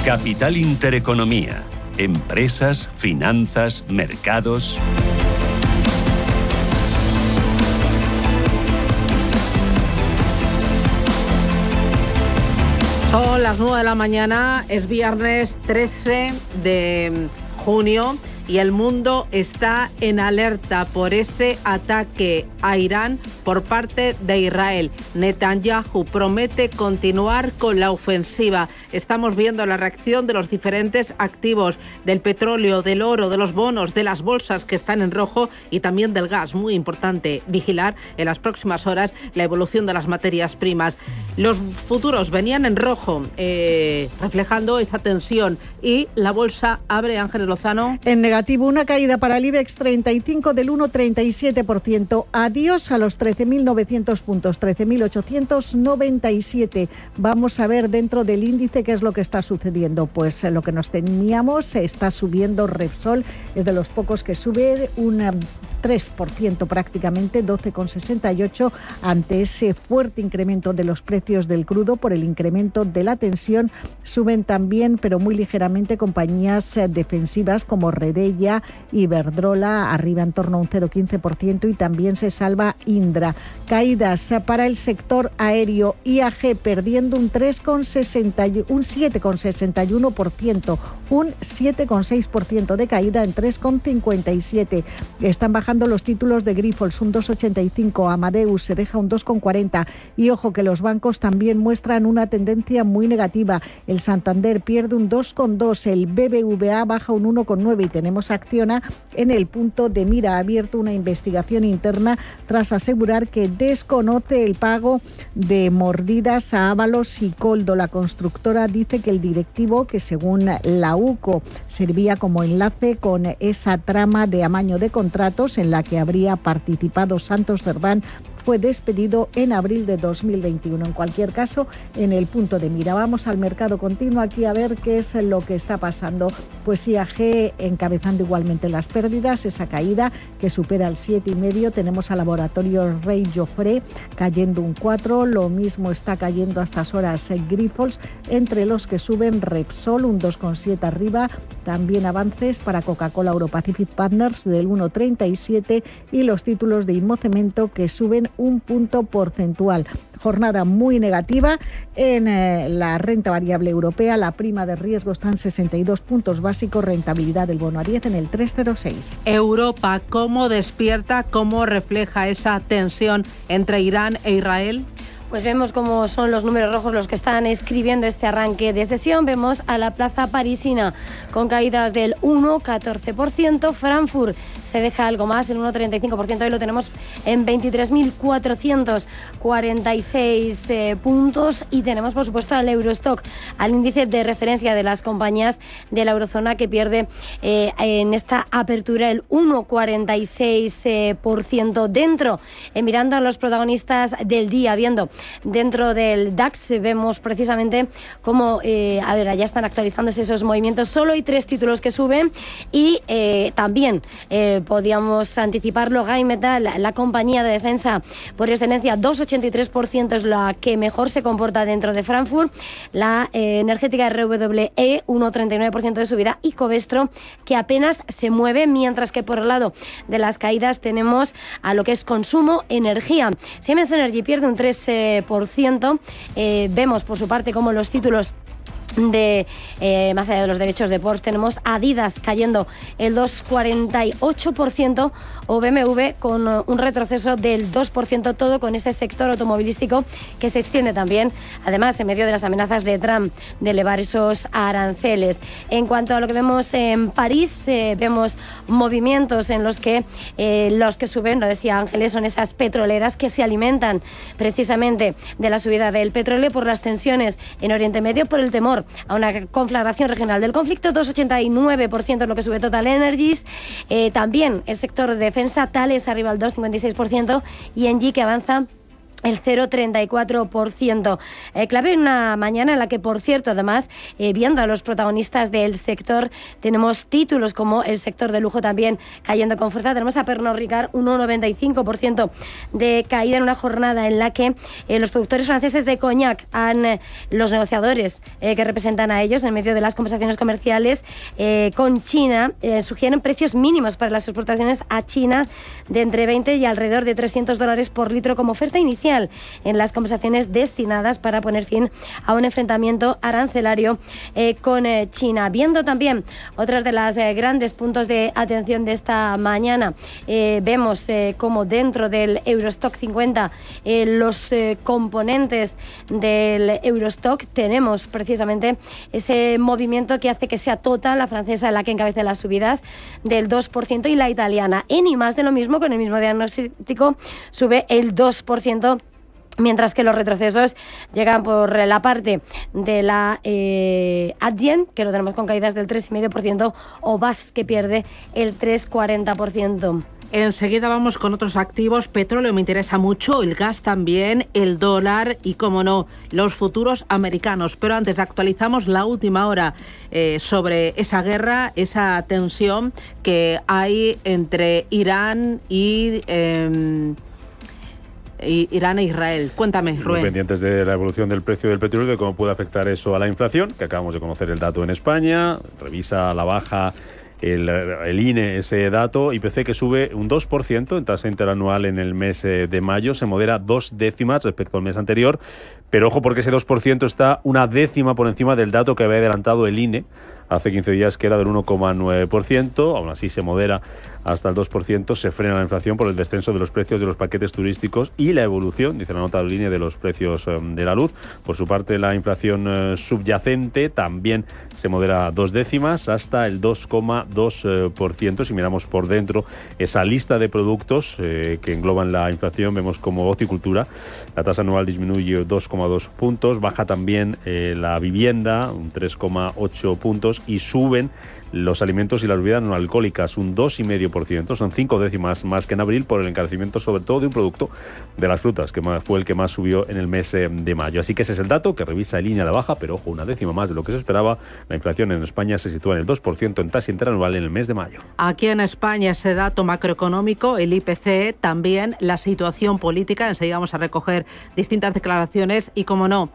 Capital Intereconomía. Empresas, finanzas, mercados. Son las 9 de la mañana, es viernes 13 de junio y el mundo está en alerta por ese ataque a Irán por parte de Israel. Netanyahu promete continuar con la ofensiva. Estamos viendo la reacción de los diferentes activos, del petróleo, del oro, de los bonos, de las bolsas que están en rojo y también del gas. Muy importante vigilar en las próximas horas la evolución de las materias primas. Los futuros venían en rojo, reflejando esa tensión, y la bolsa abre, Ángeles Lozano, en negativo, una caída para el IBEX 35 del 1,37%. Adiós a los 13.900 puntos, 13.897. Vamos a ver dentro del índice qué es lo que está sucediendo. Pues lo que nos temíamos, está subiendo Repsol, es de los pocos que sube un 3% prácticamente, 12,68, ante ese fuerte incremento de los precios del crudo por el incremento de la tensión. Suben también, pero muy ligeramente, compañías defensivas como Redella, Iberdrola, arriba en torno a un 0,15%, y también se salva Indra. Caídas para el sector aéreo, IAG perdiendo un 7,61%, un 7,6% de caída en 3,57. Están bajando los títulos de Grifols, un 2,85, Amadeus se deja un 2,40, y ojo que los bancos también muestran una tendencia muy negativa. El Santander pierde un 2,2, el BBVA baja un 1,9, y tenemos Acciona en el punto de mira. Ha abierto una investigación interna tras asegurar que desconoce el pago de mordidas a Ábalos y Coldo. La constructora dice que el directivo, que según la UCO servía como enlace con esa trama de amaño de contratos en la que habría participado Santos Cerdán, fue despedido en abril de 2021. En cualquier caso, en el punto de mira. Vamos al mercado continuo aquí a ver qué es lo que está pasando. Pues IAG encabezando igualmente las pérdidas, esa caída que supera el 7,5. Tenemos a Laboratorios Rey Joffre cayendo un 4, lo mismo está cayendo a estas horas Grifols, entre los que suben Repsol un 2,7 arriba, también avances para Coca-Cola Europacific Partners del 1,37, y los títulos de Inmocemento que suben un punto porcentual. Jornada muy negativa en la renta variable europea. La prima de riesgo está en 62 puntos básicos, rentabilidad del bono a 10 en el 3,06. Europa, ¿cómo despierta, cómo refleja esa tensión entre Irán e Israel? Pues vemos cómo son los números rojos los que están escribiendo este arranque de sesión. Vemos a la plaza parisina con caídas del 1,14%. Frankfurt se deja algo más, el 1,35%. Hoy lo tenemos en 23.446 puntos. Y tenemos, por supuesto, al Eurostock, al índice de referencia de las compañías de la eurozona, que pierde en esta apertura el 1,46%. Dentro, mirando a los protagonistas del día, viendo dentro del DAX, vemos precisamente cómo, ya están actualizándose esos movimientos. Solo hay 3 títulos que suben, y también podíamos anticiparlo, Rheinmetall, la compañía de defensa por excelencia, 2,83% es la que mejor se comporta dentro de Frankfurt. La energética RWE, 1,39% de subida, y Covestro, que apenas se mueve, mientras que por el lado de las caídas tenemos a lo que es consumo, energía. Siemens Energy pierde un 3%. Vemos por su parte como los títulos de más allá de los derechos de Porsche, tenemos Adidas cayendo el 2,48%, o BMW con un retroceso del 2%, todo con ese sector automovilístico que se extiende también, además en medio de las amenazas de Trump de elevar esos aranceles. En cuanto a lo que vemos en París, vemos movimientos en los que suben, lo decía Ángeles, son esas petroleras que se alimentan precisamente de la subida del petróleo por las tensiones en Oriente Medio, por el temor a una conflagración regional del conflicto. 2,89% es lo que sube Total Energies. También el sector de defensa, Thales arriba al 2,56%, y Engie, que avanza el 0,34%. Clave en una mañana en la que, por cierto, además, viendo a los protagonistas del sector, tenemos títulos como el sector de lujo también cayendo con fuerza. Tenemos a Pernod Ricard, un 1,95% de caída en una jornada en la que los productores franceses de coñac, los negociadores que representan a ellos en medio de las conversaciones comerciales con China, sugieren precios mínimos para las exportaciones a China de entre 20 y alrededor de $300 por litro como oferta inicial en las conversaciones destinadas para poner fin a un enfrentamiento arancelario con China. Viendo también otras de las grandes puntos de atención de esta mañana, vemos como dentro del Eurostock 50 los componentes del Eurostock, tenemos precisamente ese movimiento que hace que sea Total, la francesa, la que encabeza las subidas del 2%, y la italiana, Eni, más de lo mismo, con el mismo diagnóstico, sube el 2%, mientras que los retrocesos llegan por la parte de la Adyen, que lo tenemos con caídas del 3,5%, o BAS, que pierde el 3,40%. Enseguida vamos con otros activos. Petróleo me interesa mucho, el gas también, el dólar y, como no, los futuros americanos. Pero antes actualizamos la última hora sobre esa guerra, esa tensión que hay entre Irán y Irán e Israel. Cuéntame, Rubén. Muy pendientes de la evolución del precio del petróleo, de cómo puede afectar eso a la inflación, que acabamos de conocer el dato en España. Revisa a la baja el INE ese dato. IPC que sube un 2% en tasa interanual en el mes de mayo, se modera 2 décimas respecto al mes anterior, pero ojo, porque ese 2% está una décima por encima del dato que había adelantado el INE hace 15 días, que era del 1,9%. Aún así se modera hasta el 2%, se frena la inflación por el descenso de los precios de los paquetes turísticos y la evolución, dice la nota de línea, de los precios de la luz. Por su parte, la inflación subyacente también se modera 2 décimas hasta el 2,2%. Si miramos por dentro esa lista de productos que engloban la inflación, vemos como horticultura, la tasa anual disminuye 2,2 puntos, baja también la vivienda un 3,8 puntos y suben los alimentos y las bebidas no alcohólicas un 2,5%, son 5 décimas más que en abril por el encarecimiento sobre todo de un producto de las frutas, que fue el que más subió en el mes de mayo. Así que ese es el dato que revisa en línea a la baja, pero ojo, una décima más de lo que se esperaba. La inflación en España se sitúa en el 2% en tasa interanual en el mes de mayo. Aquí en España ese dato macroeconómico, el IPC, también la situación política. Enseguida vamos a recoger distintas declaraciones y, como no,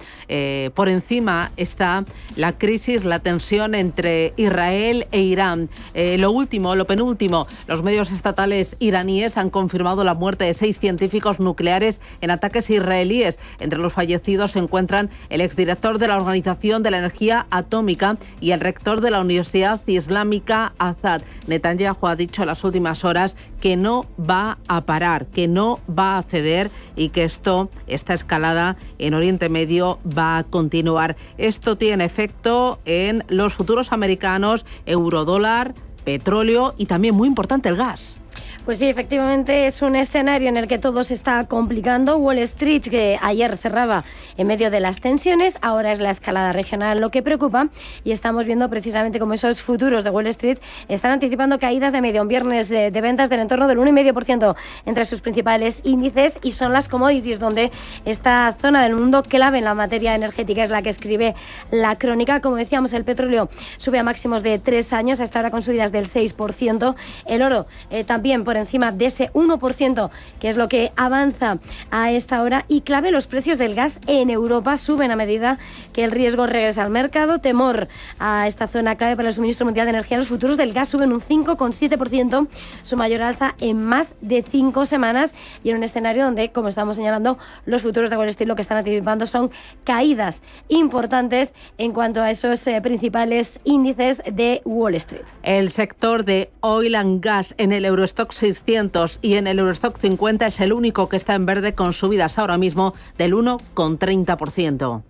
por encima está la crisis, la tensión entre Israel e Irán. Lo penúltimo, los medios estatales iraníes han confirmado la muerte de 6 científicos nucleares en ataques israelíes. Entre los fallecidos se encuentran el exdirector de la Organización de la Energía Atómica y el rector de la Universidad Islámica Azad. Netanyahu ha dicho en las últimas horas que no va a parar, que no va a ceder y que esta escalada en Oriente Medio va a continuar. Esto tiene efecto en los futuros americanos, eurodólar, petróleo y también, muy importante, el gas. Pues sí, efectivamente es un escenario en el que todo se está complicando. Wall Street, que ayer cerraba en medio de las tensiones, ahora es la escalada regional lo que preocupa, y estamos viendo precisamente cómo esos futuros de Wall Street están anticipando caídas de medio, un viernes de ventas del entorno del 1,5% entre sus principales índices, y son las commodities donde esta zona del mundo clave en la materia energética es la que escribe la crónica. Como decíamos, el petróleo sube a máximos de 3 años, hasta ahora con subidas del 6%, el oro también por encima de ese 1%, que es lo que avanza a esta hora. Y clave, los precios del gas en Europa suben a medida que el riesgo regresa al mercado. Temor a esta zona clave para el suministro mundial de energía. Los futuros del gas suben un 5,7%, su mayor alza en más de 5 semanas, y en un escenario donde, como estamos señalando, los futuros de Wall Street lo que están anticipando son caídas importantes en cuanto a esos principales índices de Wall Street. El sector de oil and gas en el Eurostock 600 y en el Eurostock 50 es el único que está en verde, con subidas ahora mismo del 1,30%.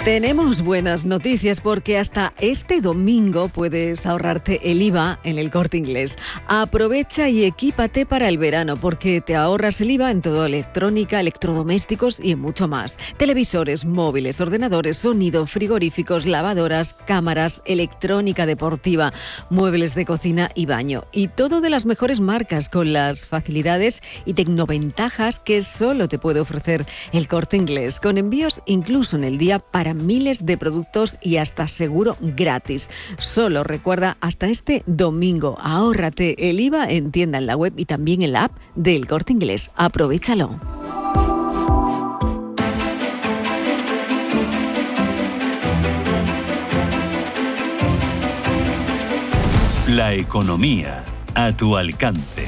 Tenemos buenas noticias porque hasta este domingo puedes ahorrarte el IVA en El Corte Inglés. Aprovecha y equípate para el verano porque te ahorras el IVA en todo: electrónica, electrodomésticos y en mucho más. Televisores, móviles, ordenadores, sonido, frigoríficos, lavadoras, cámaras, electrónica deportiva, muebles de cocina y baño. Y todo de las mejores marcas con las facilidades y tecnoventajas que solo te puede ofrecer El Corte Inglés. Con envíos incluso en el día para miles de productos y hasta seguro gratis. Solo recuerda, hasta este domingo, ahórrate el IVA en tienda, en la web y también en la app del Corte Inglés. Aprovéchalo. La economía a tu alcance.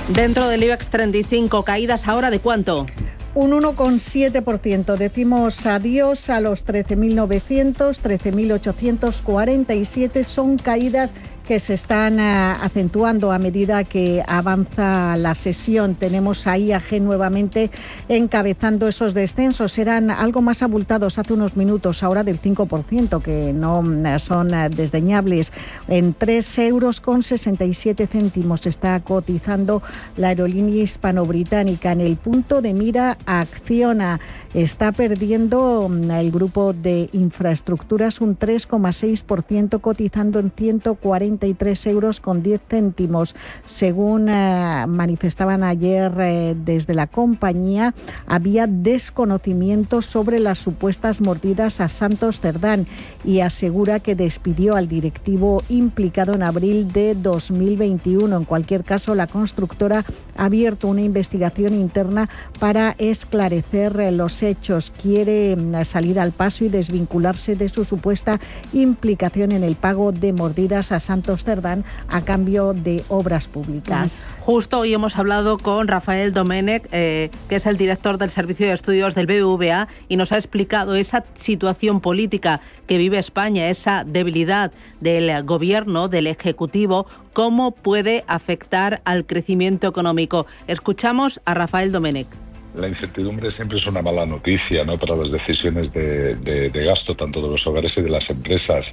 Dentro del IBEX 35, caídas ahora ¿de cuánto? Un 1,7%. Decimos adiós a los 13.900, 13.847. Son caídas que se están acentuando a medida que avanza la sesión. Tenemos a IAG nuevamente encabezando esos descensos. Eran algo más abultados hace unos minutos, ahora del 5%, que no son desdeñables. En 3,67 € está cotizando la aerolínea hispano-británica. En el punto de mira, Acciona está perdiendo el grupo de infraestructuras un 3,6%, cotizando en 143,10 €. Según manifestaban ayer desde la compañía, había desconocimiento sobre las supuestas mordidas a Santos Cerdán y asegura que despidió al directivo implicado en abril de 2021. En cualquier caso, la constructora ha abierto una investigación interna para esclarecer los hechos. Quiere salir al paso y desvincularse de su supuesta implicación en el pago de mordidas a Santos Cerdán a cambio de obras públicas. Justo hoy hemos hablado con Rafael Domènech, que es el director del Servicio de Estudios del BBVA, y nos ha explicado esa situación política que vive España, esa debilidad del gobierno, del Ejecutivo, cómo puede afectar al crecimiento económico. Escuchamos a Rafael Domènech. La incertidumbre siempre es una mala noticia, ¿no?, para las decisiones de gasto, tanto de los hogares y de las empresas.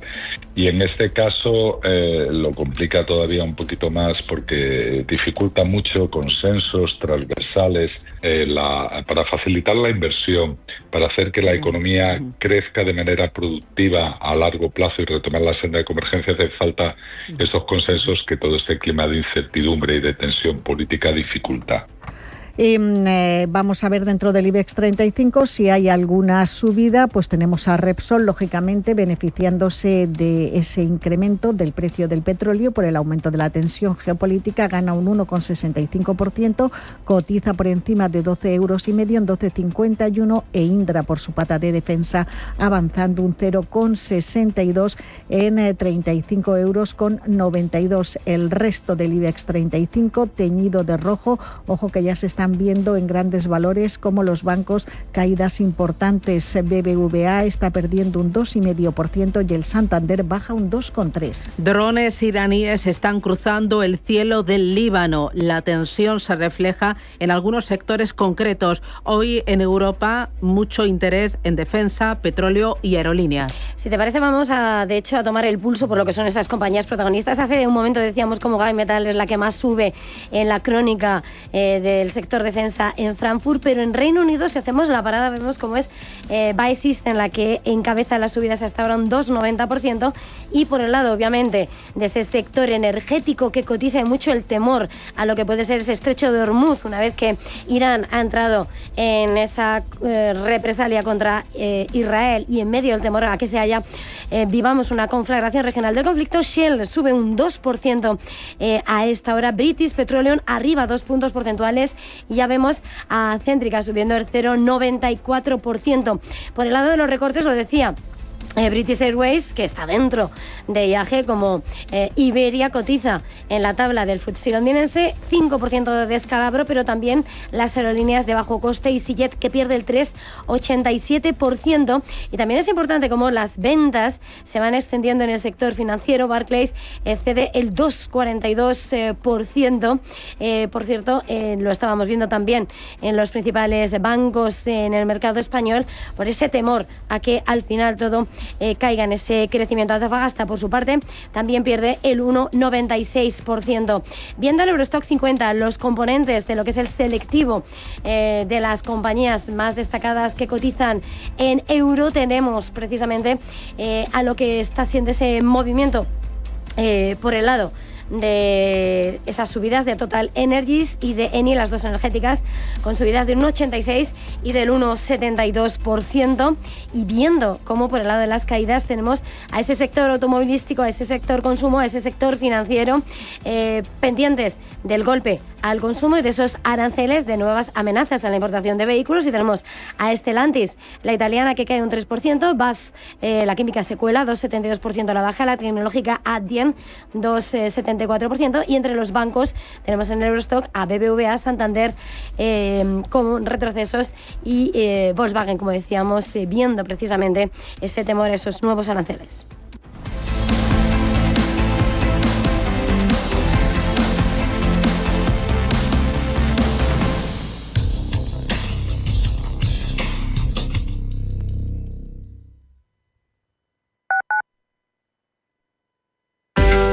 Y en este caso lo complica todavía un poquito más porque dificulta mucho consensos transversales para facilitar la inversión, para hacer que la economía crezca de manera productiva a largo plazo y retomar la senda de convergencia. Hace falta esos consensos que todo este clima de incertidumbre y de tensión política dificulta. Vamos a ver dentro del IBEX 35 si hay alguna subida. Pues tenemos a Repsol, lógicamente, beneficiándose de ese incremento del precio del petróleo por el aumento de la tensión geopolítica. Gana un 1,65%, cotiza por encima de 12,5 € en 12,51, e Indra, por su pata de defensa, avanzando un 0,62 en 35,92 €. El resto del IBEX 35 teñido de rojo. Ojo que ya se están viendo en grandes valores como los bancos caídas importantes. BBVA está perdiendo un 2,5% y el Santander baja un 2,3%. Drones iraníes están cruzando el cielo del Líbano. La tensión se refleja en algunos sectores concretos. Hoy en Europa mucho interés en defensa, petróleo y aerolíneas. Si te parece, vamos a tomar el pulso por lo que son esas compañías protagonistas. Hace un momento decíamos como Gai Metal es la que más sube en la crónica del sector defensa en Frankfurt, pero en Reino Unido, si hacemos la parada, vemos cómo es Buy System la que encabeza las subidas hasta ahora un 2,90%, y por el lado, obviamente, de ese sector energético que cotiza mucho el temor a lo que puede ser ese estrecho de Hormuz, una vez que Irán ha entrado en esa represalia contra Israel, y en medio del temor a que vivamos una conflagración regional del conflicto. Shell sube un 2% a esta hora. British Petroleum arriba 2 puntos porcentuales. Y ya vemos a Céntrica subiendo el 0,94%. Por el lado de los recortes, lo decía, British Airways, que está dentro de IAG, como Iberia, cotiza en la tabla del FTSE londinense, 5% de descalabro, pero también las aerolíneas de bajo coste, EasyJet, que pierde el 3,87%. Y también es importante cómo las ventas se van extendiendo en el sector financiero. Barclays cede el 2,42%. Por cierto, lo estábamos viendo también en los principales bancos en el mercado español, por ese temor a que al final todo caiga en ese crecimiento. Antofagasta, por su parte, también pierde el 1,96%. Viendo el Eurostock 50, los componentes de lo que es el selectivo de las compañías más destacadas que cotizan en euro, tenemos precisamente a lo que está siendo ese movimiento por el lado de esas subidas de Total Energies y de Eni, las dos energéticas, con subidas de un 1,86 y del 1,72%. Y viendo cómo por el lado de las caídas tenemos a ese sector automovilístico, a ese sector consumo, a ese sector financiero, pendientes del golpe al consumo y de esos aranceles, de nuevas amenazas a la importación de vehículos. Y tenemos a Stellantis, la italiana, que cae un 3%, BASF, la química, se cuela, 2,72% a la baja, la tecnológica Adyen, 2,74%, y entre los bancos tenemos en el Eurostock a BBVA, Santander con retrocesos y Volkswagen, como decíamos, viendo precisamente ese temor a esos nuevos aranceles.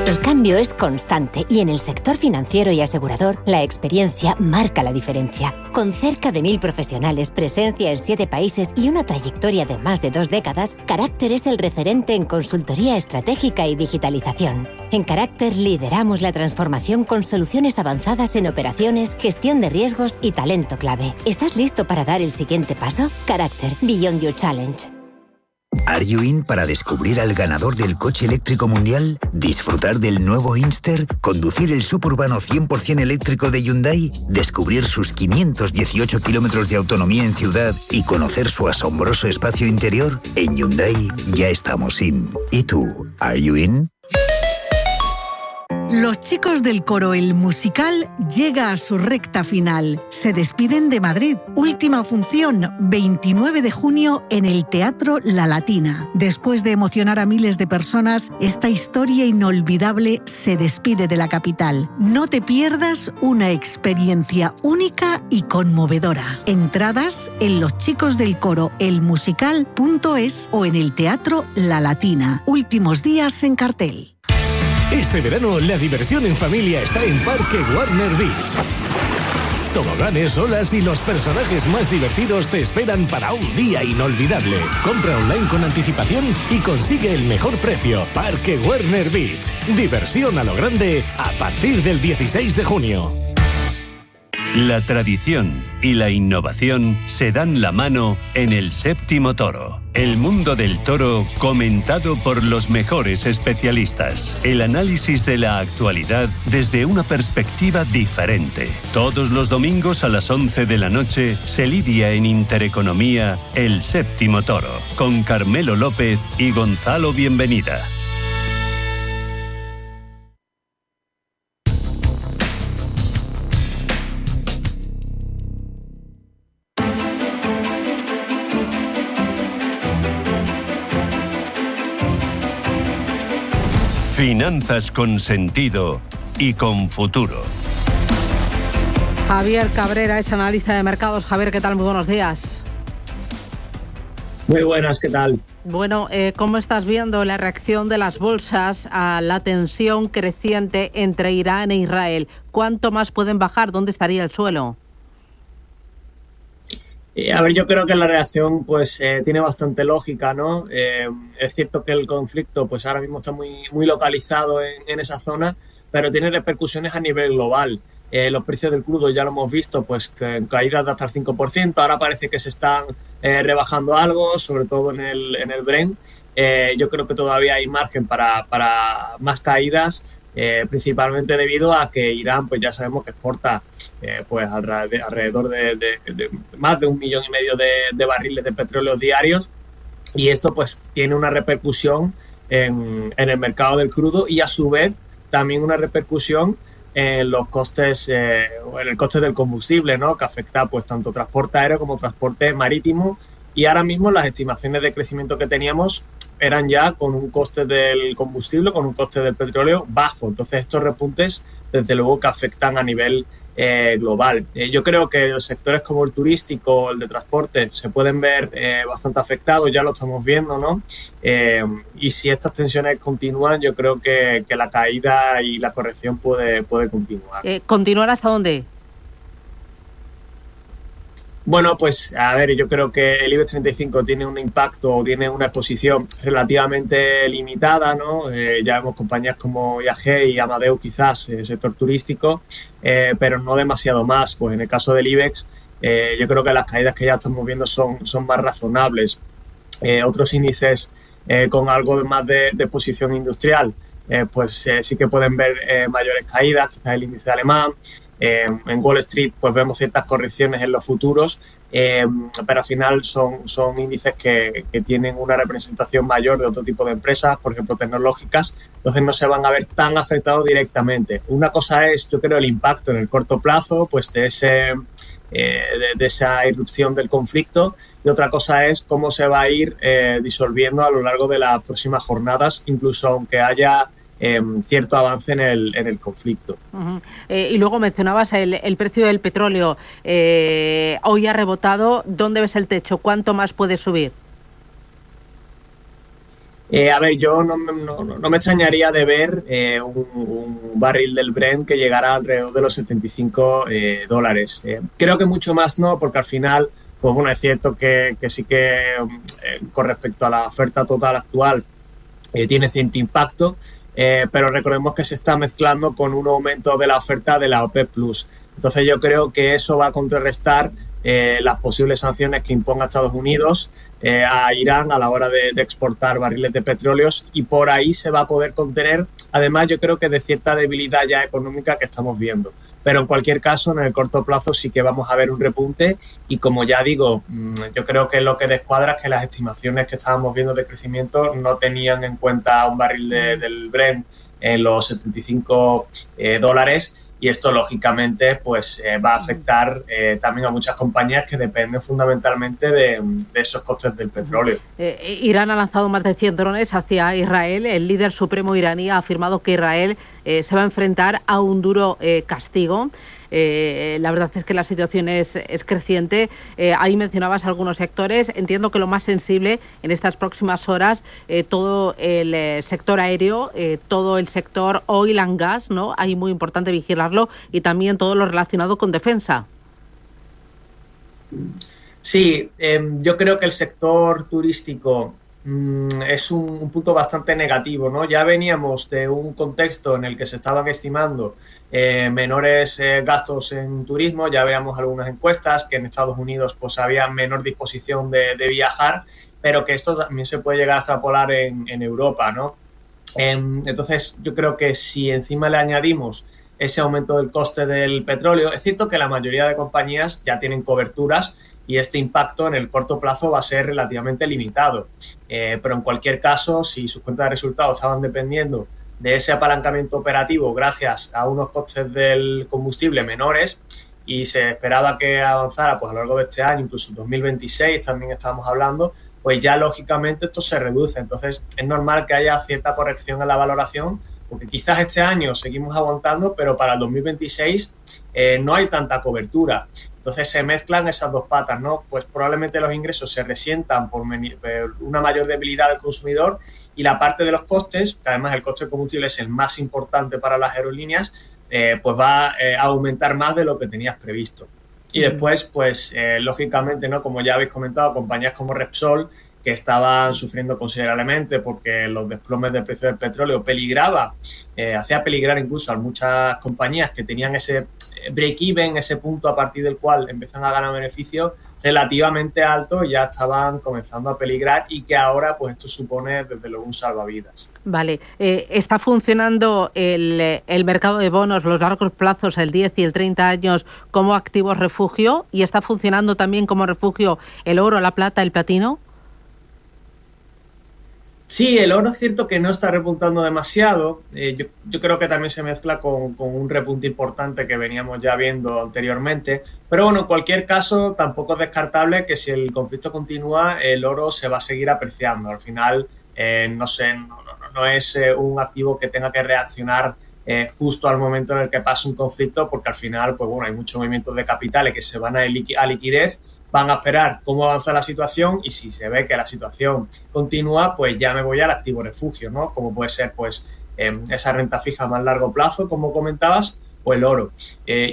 El cambio es constante y en el sector financiero y asegurador la experiencia marca la diferencia. Con cerca de 1.000 profesionales, presencia en 7 países y una trayectoria de más de 2 décadas, Carácter es el referente en consultoría estratégica y digitalización. En Carácter lideramos la transformación con soluciones avanzadas en operaciones, gestión de riesgos y talento clave. ¿Estás listo para dar el siguiente paso? Carácter, Beyond Your Challenge. ¿Are you in para descubrir al ganador del coche eléctrico mundial? ¿Disfrutar del nuevo Inster? ¿Conducir el suburbano 100% eléctrico de Hyundai? ¿Descubrir sus 518 kilómetros de autonomía en ciudad y conocer su asombroso espacio interior? En Hyundai ya estamos in. ¿Y tú? ¿Are you in? Los chicos del coro El Musical llega a su recta final. Se despiden de Madrid. Última función, 29 de junio en el Teatro La Latina. Después de emocionar a miles de personas, esta historia inolvidable se despide de la capital. No te pierdas una experiencia única y conmovedora. Entradas en loschicosdelcoroelmusical.es o en el Teatro La Latina. Últimos días en cartel. Este verano la diversión en familia está en Parque Warner Beach. Toboganes, olas y los personajes más divertidos te esperan para un día inolvidable. Compra online con anticipación y consigue el mejor precio. Parque Warner Beach. Diversión a lo grande a partir del 16 de junio. La tradición y la innovación se dan la mano en el Séptimo Toro. El mundo del toro comentado por los mejores especialistas. El análisis de la actualidad desde una perspectiva diferente. Todos los domingos a las 11 de la noche se lidia en Intereconomía El Séptimo Toro con Carmelo López y Gonzalo Bienvenida. Finanzas con sentido y con futuro. Javier Cabrera es analista de mercados. Javier, ¿qué tal? Muy buenos días. Muy buenas, ¿qué tal? Bueno, ¿cómo estás viendo la reacción de las bolsas a la tensión creciente entre Irán e Israel? ¿Cuánto más pueden bajar? ¿Dónde estaría el suelo? A ver, yo creo que la reacción pues tiene bastante lógica, ¿no? Es cierto que el conflicto pues ahora mismo está muy localizado en esa zona, pero tiene repercusiones a nivel global. Los precios del crudo ya lo hemos visto, pues caídas de hasta el 5%, ahora parece que se están rebajando algo, sobre todo en el Brent. Yo creo que todavía hay margen para más caídas, principalmente debido a que Irán pues ya sabemos que exporta pues alrededor de más de 1,5 millones de barriles de petróleo diarios, y esto pues tiene una repercusión en el mercado del crudo y a su vez también una repercusión en los costes, en el coste del combustible, ¿no? Que afecta pues tanto transporte aéreo como transporte marítimo, y ahora mismo las estimaciones de crecimiento que teníamos eran ya con un coste del combustible, con un coste del petróleo bajo. Entonces estos repuntes desde luego que afectan a nivel global. Yo creo que los sectores como el turístico, el de transporte, se pueden ver bastante afectados, ya lo estamos viendo, ¿no? Y si estas tensiones continúan, yo creo que la caída y la corrección puede continuar. ¿Continuar hasta dónde? Bueno, pues a ver, yo creo que el IBEX 35 tiene un impacto, tiene una exposición relativamente limitada, ¿no? Ya vemos compañías como IAG y Amadeus quizás, sector turístico, pero no demasiado más. Pues en el caso del IBEX, yo creo que las caídas que ya estamos viendo son más razonables. Otros índices con algo más de exposición industrial, pues sí que pueden ver mayores caídas, quizás el índice alemán. En Wall Street pues vemos ciertas correcciones en los futuros, pero al final son índices que tienen una representación mayor de otro tipo de empresas, por ejemplo tecnológicas, entonces no se van a ver tan afectados directamente. Una cosa es, yo creo, el impacto en el corto plazo pues de esa irrupción del conflicto, y otra cosa es cómo se va a ir disolviendo a lo largo de las próximas jornadas, incluso aunque haya cierto avance en el conflicto. Uh-huh. Y luego mencionabas el precio del petróleo. Hoy ha rebotado. ¿Dónde ves el techo? ¿Cuánto más puede subir? A ver, yo no me extrañaría de ver un barril del Brent que llegara alrededor de los $75. Creo que mucho más no, porque al final, pues bueno, es cierto que sí que con respecto a la oferta total actual tiene cierto impacto, pero recordemos que se está mezclando con un aumento de la oferta de la OPEP+. Entonces yo creo que eso va a contrarrestar las posibles sanciones que imponga Estados Unidos a Irán a la hora de exportar barriles de petróleos, y por ahí se va a poder contener, además yo creo que de cierta debilidad ya económica que estamos viendo. Pero en cualquier caso, en el corto plazo sí que vamos a ver un repunte, y como ya digo, yo creo que lo que descuadra es que las estimaciones que estábamos viendo de crecimiento no tenían en cuenta un barril del Brent en los $75, y esto lógicamente pues va a afectar también a muchas compañías que dependen fundamentalmente de esos costes del petróleo. Irán ha lanzado más de 100 drones hacia Israel. El líder supremo iraní ha afirmado que Israel se va a enfrentar a un duro castigo. La verdad es que la situación es creciente. Ahí mencionabas algunos sectores. Entiendo que lo más sensible en estas próximas horas, todo el sector aéreo, todo el sector oil and gas, ¿no? Ahí muy importante vigilarlo, y también todo lo relacionado con defensa. Sí, yo creo que el sector turístico es un punto bastante negativo, ¿no? Ya veníamos de un contexto en el que se estaban estimando menores gastos en turismo. Ya veíamos algunas encuestas que en Estados Unidos pues había menor disposición de viajar, pero que esto también se puede llegar a extrapolar en Europa, ¿no? Entonces yo creo que si encima le añadimos ese aumento del coste del petróleo, es cierto que la mayoría de compañías ya tienen coberturas y este impacto en el corto plazo va a ser relativamente limitado. Pero en cualquier caso, si sus cuentas de resultados estaban dependiendo de ese apalancamiento operativo gracias a unos costes del combustible menores, y se esperaba que avanzara pues a lo largo de este año, incluso 2026 también estábamos hablando, pues ya lógicamente esto se reduce. Entonces es normal que haya cierta corrección en la valoración, porque quizás este año seguimos aguantando, pero para el 2026 no hay tanta cobertura. Entonces se mezclan esas dos patas, ¿no? Pues probablemente los ingresos se resientan por una mayor debilidad del consumidor, y la parte de los costes, que además el coste de combustible es el más importante para las aerolíneas, pues va a aumentar más de lo que tenías previsto. Y después, pues lógicamente, ¿no? Como ya habéis comentado, compañías como Repsol, que estaban sufriendo considerablemente porque los desplomes del precio del petróleo hacía peligrar incluso a muchas compañías que tenían ese break-even, ese punto a partir del cual empiezan a ganar beneficios relativamente altos, y ya estaban comenzando a peligrar, y que ahora pues esto supone desde luego un salvavidas. Vale, ¿está funcionando el mercado de bonos, los largos plazos, el 10 y el 30 años, como activos refugio? ¿Y está funcionando también como refugio el oro, la plata, el platino? Sí, el oro es cierto que no está repuntando demasiado. Yo creo que también se mezcla con un repunte importante que veníamos ya viendo anteriormente. Pero bueno, en cualquier caso, tampoco es descartable que si el conflicto continúa, el oro se va a seguir apreciando. Al final, no sé, no es un activo que tenga que reaccionar justo al momento en el que pasa un conflicto, porque al final, pues bueno, hay muchos movimientos de capitales que se van a liquidez, van a esperar cómo avanza la situación y si se ve que la situación continúa, pues ya me voy al activo refugio, ¿no? Como puede ser, pues, esa renta fija a más largo plazo, como comentabas, o el oro.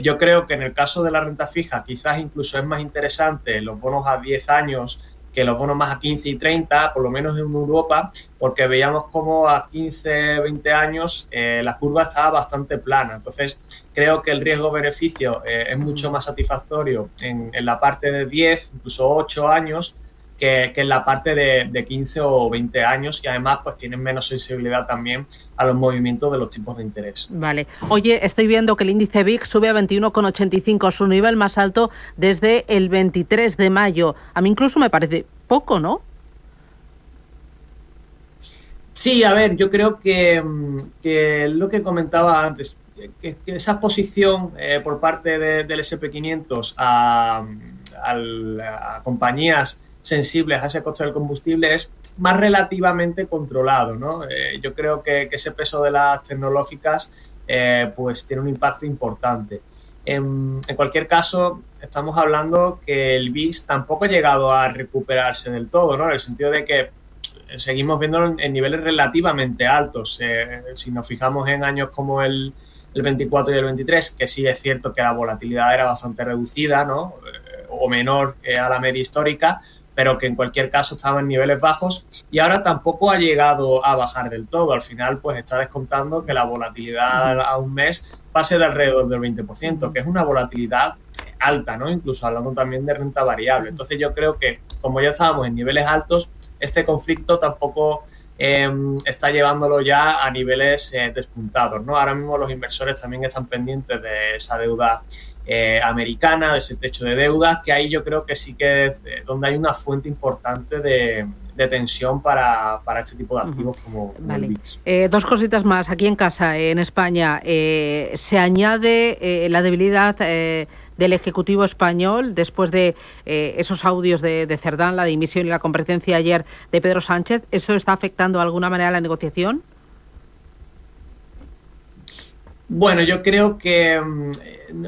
Yo creo que en el caso de la renta fija quizás incluso es más interesante los bonos a 10 años que los bonos más a 15 y 30, por lo menos en Europa, porque veíamos como a 15, 20 años la curva estaba bastante plana. Entonces, creo que el riesgo-beneficio es mucho más satisfactorio en la parte de 10, incluso 8 años, que en la parte de 15 o 20 años, y además pues tienen menos sensibilidad también a los movimientos de los tipos de interés. Vale. Oye, estoy viendo que el índice VIX sube a 21,85, su nivel más alto desde el 23 de mayo. A mí incluso me parece poco, ¿no? Sí, a ver, yo creo que lo que comentaba antes, que esa exposición por parte del S&P500 a compañías sensibles a ese coste del combustible es más relativamente controlado, ¿no? Yo creo que ese peso de las tecnológicas pues tiene un impacto importante. En cualquier caso, estamos hablando que el VIX tampoco ha llegado a recuperarse del todo, ¿no? En el sentido de que seguimos viéndolo en niveles relativamente altos. Si nos fijamos en años como el 24 y el 23, que sí es cierto que la volatilidad era bastante reducida, ¿no? O menor a la media histórica, pero que en cualquier caso estaba en niveles bajos y ahora tampoco ha llegado a bajar del todo. Al final, pues está descontando que la volatilidad a un mes pase de alrededor del 20%, que es una volatilidad alta, ¿no? Incluso hablando también de renta variable. Entonces yo creo que como ya estábamos en niveles altos, este conflicto tampoco está llevándolo ya a niveles despuntados, ¿no? Ahora mismo los inversores también están pendientes de esa deuda americana, de ese techo de deuda, que ahí yo creo que sí que es donde hay una fuente importante de tensión para este tipo de activos como el VIX. Dos cositas más. Aquí en casa, en España, se añade la debilidad del Ejecutivo español después de esos audios de Cerdán, la dimisión y la comparecencia ayer de Pedro Sánchez. ¿Eso está afectando de alguna manera la negociación? Bueno, yo creo que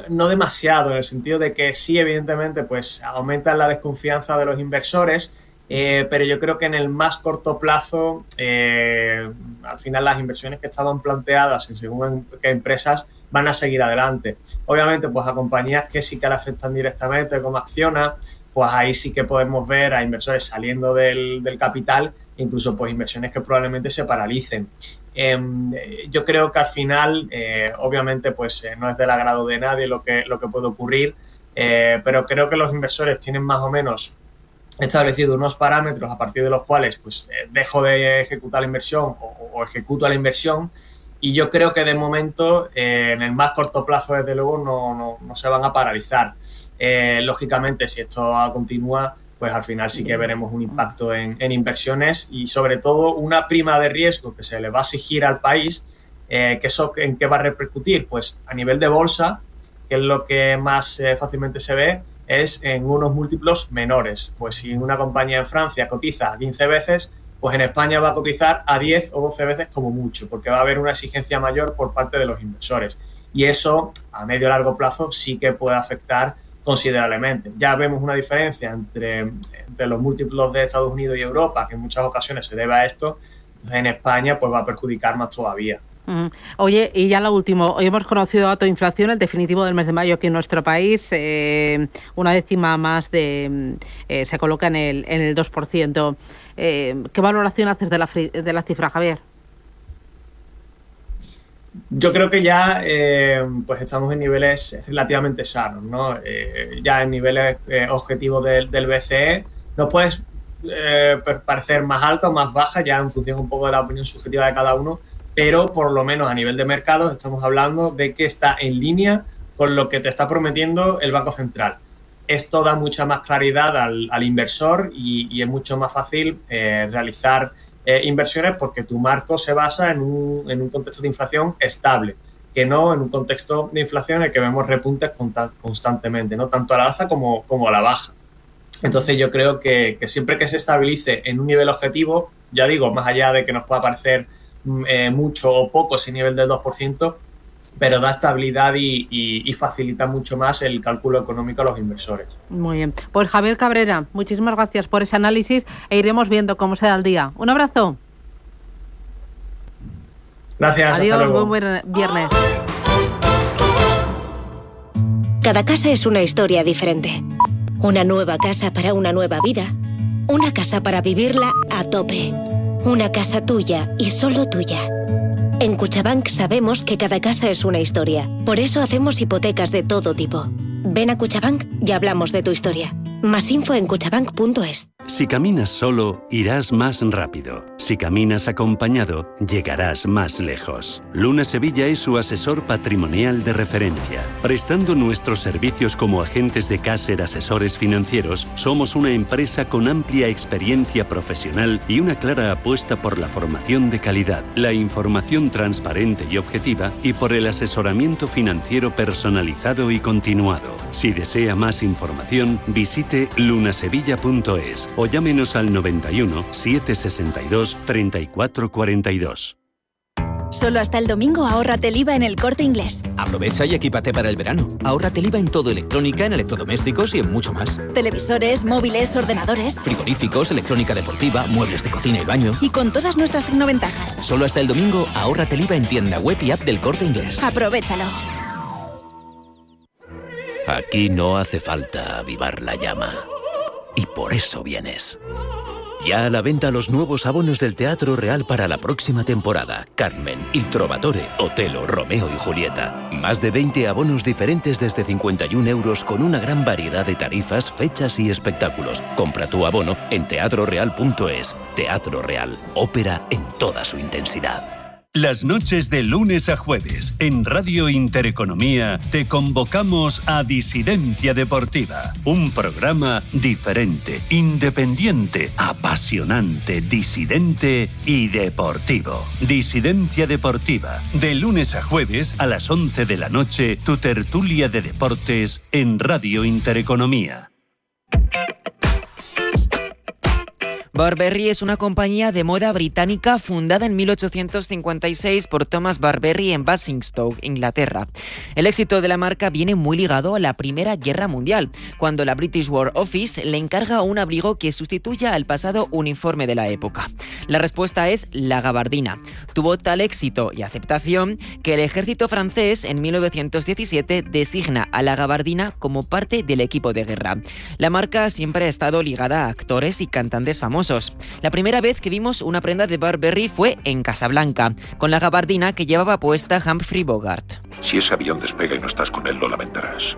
no demasiado, en el sentido de que sí, evidentemente, pues aumenta la desconfianza de los inversores, pero yo creo que en el más corto plazo, al final las inversiones que estaban planteadas en según qué empresas van a seguir adelante. Obviamente, pues a compañías que sí que le afectan directamente, como Acciona, pues ahí sí que podemos ver a inversores saliendo del capital, incluso pues inversiones que probablemente se paralicen. Yo creo que al final, obviamente, pues no es del agrado de nadie lo que puede ocurrir, pero creo que los inversores tienen más o menos establecido unos parámetros a partir de los cuales pues dejo de ejecutar la inversión o ejecuto la inversión, y yo creo que de momento en el más corto plazo desde luego no se van a paralizar. Lógicamente, si esto continúa, pues al final sí que veremos un impacto en inversiones y sobre todo una prima de riesgo que se le va a exigir al país, que eso en qué va a repercutir, pues a nivel de bolsa, que es lo que más fácilmente se ve, es en unos múltiplos menores. Pues si una compañía en Francia cotiza 15 veces, pues en España va a cotizar a 10 o 12 veces como mucho, porque va a haber una exigencia mayor por parte de los inversores. Y eso, a medio y largo plazo, sí que puede afectar considerablemente. Ya vemos una diferencia entre los múltiplos de Estados Unidos y Europa, que en muchas ocasiones se debe a esto. Entonces, en España pues va a perjudicar más todavía. Oye, y ya lo último, hoy hemos conocido dato de inflación, el definitivo del mes de mayo aquí en nuestro país, una décima más se coloca en el 2%. ¿Qué valoración haces de la cifra, Javier? Yo creo que ya pues estamos en niveles relativamente sanos, ¿no? Ya en niveles objetivos del BCE. Nos puedes parecer más alta o más baja, ya en función un poco de la opinión subjetiva de cada uno, pero por lo menos a nivel de mercados estamos hablando de que está en línea con lo que te está prometiendo el Banco Central. Esto da mucha más claridad al inversor y es mucho más fácil realizar inversiones porque tu marco se basa en un contexto de inflación estable, que no en un contexto de inflación en el que vemos repuntes constantemente, ¿no? Tanto a la alza como a la baja. Entonces yo creo que siempre que se estabilice en un nivel objetivo, ya digo, más allá de que nos pueda parecer mucho o poco ese nivel del 2%, pero da estabilidad y facilita mucho más el cálculo económico a los inversores. Muy bien. Pues Javier Cabrera, muchísimas gracias por ese análisis e iremos viendo cómo se da el día. Un abrazo. Gracias. Adiós, hasta luego. buen viernes. Cada casa es una historia diferente. Una nueva casa para una nueva vida. Una casa para vivirla a tope. Una casa tuya y solo tuya. En Cuchabank sabemos que cada casa es una historia. Por eso hacemos hipotecas de todo tipo. Ven a Cuchabank y hablamos de tu historia. Más info en cuchabank.es. Si caminas solo, irás más rápido. Si caminas acompañado, llegarás más lejos. Luna Sevilla es su asesor patrimonial de referencia. Prestando nuestros servicios como agentes de Caser Asesores Financieros, somos una empresa con amplia experiencia profesional y una clara apuesta por la formación de calidad, la información transparente y objetiva y por el asesoramiento financiero personalizado y continuado. Si desea más información, visite lunasevilla.es o llámenos al 91 762 3442. Solo hasta el domingo ahórrate el IVA en El Corte Inglés. Aprovecha y equípate para el verano. Ahórrate el IVA en todo electrónica, en electrodomésticos y en mucho más. Televisores, móviles, ordenadores. Frigoríficos, electrónica deportiva, muebles de cocina y baño. Y con todas nuestras tecnoventajas. Solo hasta el domingo ahórrate el IVA en tienda web y app del Corte Inglés. Aprovechalo. Aquí no hace falta avivar la llama. Y por eso vienes. Ya a la venta los nuevos abonos del Teatro Real para la próxima temporada. Carmen, Il Trovatore, Otelo, Romeo y Julieta. Más de 20 abonos diferentes desde 51 € con una gran variedad de tarifas, fechas y espectáculos. Compra tu abono en teatroreal.es. Teatro Real, ópera en toda su intensidad. Las noches de lunes a jueves en Radio Intereconomía te convocamos a Disidencia Deportiva, un programa diferente, independiente, apasionante, disidente y deportivo. Disidencia Deportiva, de lunes a jueves a las 11 de la noche, tu tertulia de deportes en Radio Intereconomía. Burberry es una compañía de moda británica fundada en 1856 por Thomas Burberry en Basingstoke, Inglaterra. El éxito de la marca viene muy ligado a la Primera Guerra Mundial, cuando la British War Office le encarga un abrigo que sustituya al pasado uniforme de la época. La respuesta es la gabardina. Tuvo tal éxito y aceptación que el ejército francés en 1917 designa a la gabardina como parte del equipo de guerra. La marca siempre ha estado ligada a actores y cantantes famosos. La primera vez que vimos una prenda de Burberry fue en Casablanca, con la gabardina que llevaba puesta Humphrey Bogart. Si ese avión despega y no estás con él, lo lamentarás.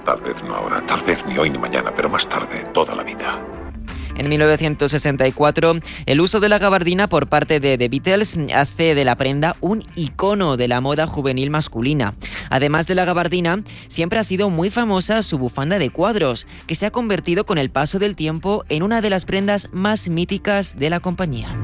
Tal vez no ahora, tal vez ni hoy ni mañana, pero más tarde, toda la vida. En 1964, el uso de la gabardina por parte de The Beatles hace de la prenda un icono de la moda juvenil masculina. Además de la gabardina, siempre ha sido muy famosa su bufanda de cuadros, que se ha convertido con el paso del tiempo en una de las prendas más míticas de la compañía.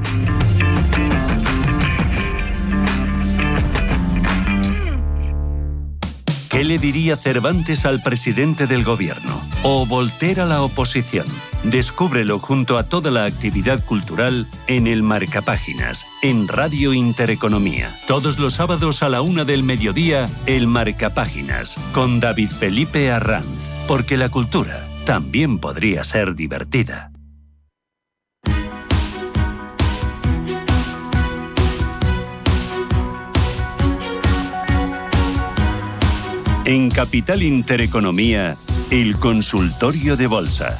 ¿Qué le diría Cervantes al presidente del gobierno? ¿O Voltaire a la oposición? Descúbrelo junto a toda la actividad cultural en el Marcapáginas, en Radio Intereconomía. Todos los sábados a la 1 del mediodía, el Marcapáginas, con David Felipe Arranz. Porque la cultura también podría ser divertida. En Capital Intereconomía, el consultorio de bolsa.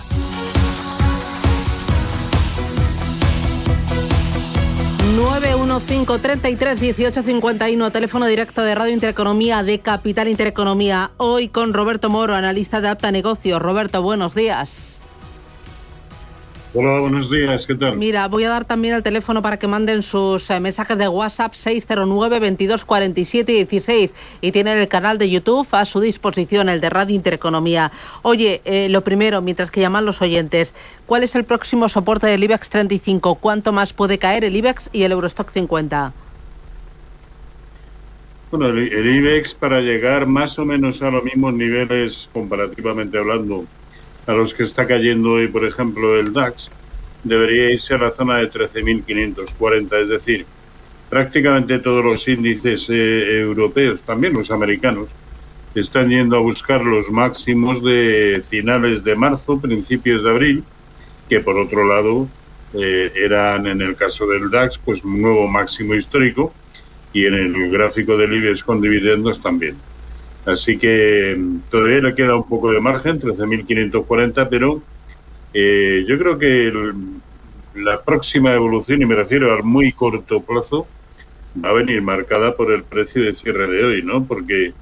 ...915331851... teléfono directo de Radio Intereconomía de Capital Intereconomía. Hoy con Roberto Moro, analista de Apta Negocios. Roberto, buenos días. Hola, buenos días, ¿qué tal? Mira, voy a dar también el teléfono para que manden sus mensajes de WhatsApp 609 22 47 16 y tienen el canal de YouTube a su disposición, el de Radio Intereconomía. Oye, lo primero, mientras que llaman los oyentes, ¿cuál es el próximo soporte del IBEX 35? ¿Cuánto más puede caer el IBEX y el Eurostock 50? Bueno, el IBEX para llegar más o menos a los mismos niveles, comparativamente hablando, a los que está cayendo hoy, por ejemplo, el DAX, debería irse a la zona de 13.540, es decir, prácticamente todos los índices europeos, también los americanos, están yendo a buscar los máximos de finales de marzo, principios de abril, que por otro lado eran, en el caso del DAX, pues un nuevo máximo histórico, y en el gráfico del IBEX con dividendos también. Así que todavía le queda un poco de margen, 13.540, pero yo creo que la próxima evolución, y me refiero al muy corto plazo, va a venir marcada por el precio de cierre de hoy, ¿no? Porque,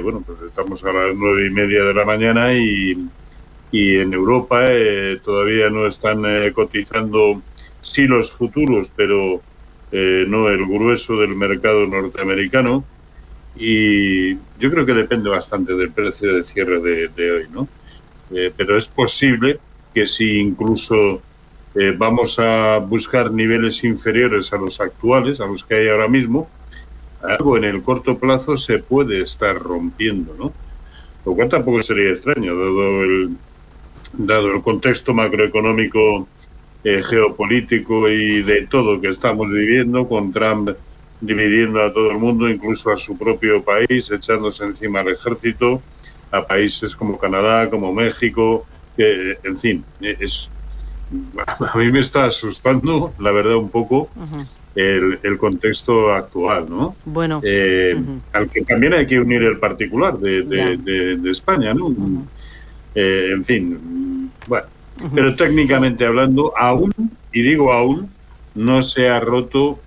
bueno, pues estamos a las 9:30 de la mañana y en Europa todavía no están cotizando, sí, los futuros, pero no el grueso del mercado norteamericano. Y yo creo que depende bastante del precio de cierre de hoy, ¿no? Pero es posible que si incluso vamos a buscar niveles inferiores a los actuales, a los que hay ahora mismo, algo en el corto plazo se puede estar rompiendo, ¿no? Lo cual tampoco sería extraño, dado el contexto macroeconómico, geopolítico y de todo que estamos viviendo, con Trump dividiendo a todo el mundo, incluso a su propio país, echándose encima al ejército, a países como Canadá, como México, en fin, a mí me está asustando, la verdad, un poco el contexto actual, ¿no? Bueno. Al que también hay que unir el particular de España, ¿no? En fin, bueno. Pero técnicamente hablando, aún, y digo aún, no se ha roto